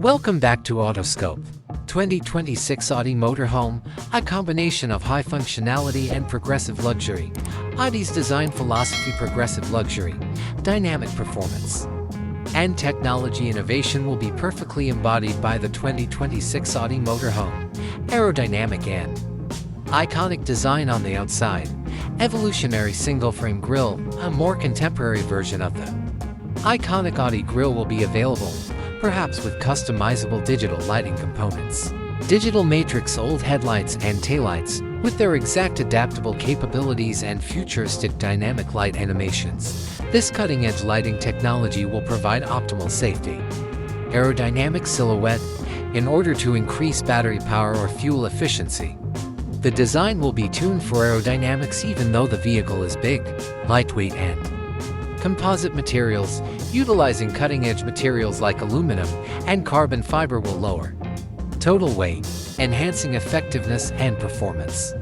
Welcome back to Autoscope. 2026 Audi Motorhome, a combination of high functionality and progressive luxury. Audi's design philosophy: progressive luxury, dynamic performance, and technology innovation will be perfectly embodied by the 2026 Audi Motorhome. Aerodynamic and iconic design on the outside. Evolutionary Singleframe Grille, a more contemporary version of the iconic Audi grille, will be available, perhaps with customizable digital lighting components. Digital matrix OLED headlights and taillights, with their exact adaptable capabilities and futuristic dynamic light animations. This cutting-edge lighting technology will provide optimal safety. Aerodynamic Silhouette, in order to increase battery power or fuel efficiency. The design will be tuned for aerodynamics even though the vehicle is big, lightweight, and Composite Materials, utilizing cutting-edge materials like aluminum and carbon fiber, will lower total weight, enhancing effectiveness and performance.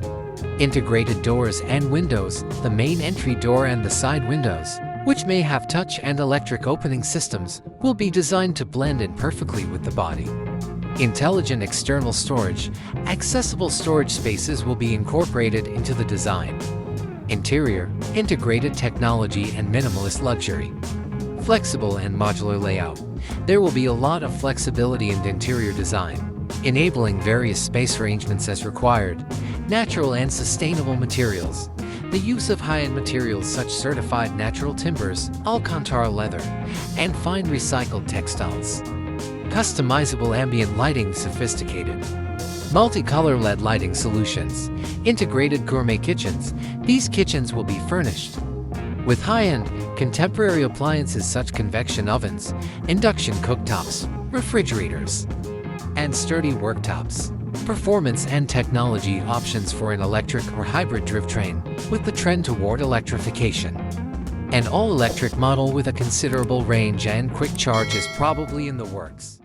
Integrated doors and windows, the main entry door and the side windows, which may have touch and electric opening systems, will be designed to blend in perfectly with the body. Intelligent external storage, accessible storage spaces will be incorporated into the design. Interior, integrated technology and minimalist luxury. Flexible and modular layout. There will be a lot of flexibility in the interior design, enabling various space arrangements as required. Natural and sustainable materials. The use of high-end materials such certified natural timbers, Alcantara leather, and fine recycled textiles. Customizable ambient lighting, sophisticated multicolor LED lighting solutions. Integrated Gourmet Kitchens. These kitchens will be furnished with high-end, contemporary appliances such convection ovens, induction cooktops, refrigerators, and sturdy worktops. Performance and technology options for an electric or hybrid drivetrain, with the trend toward electrification. An all-electric model with a considerable range and quick charge is probably in the works.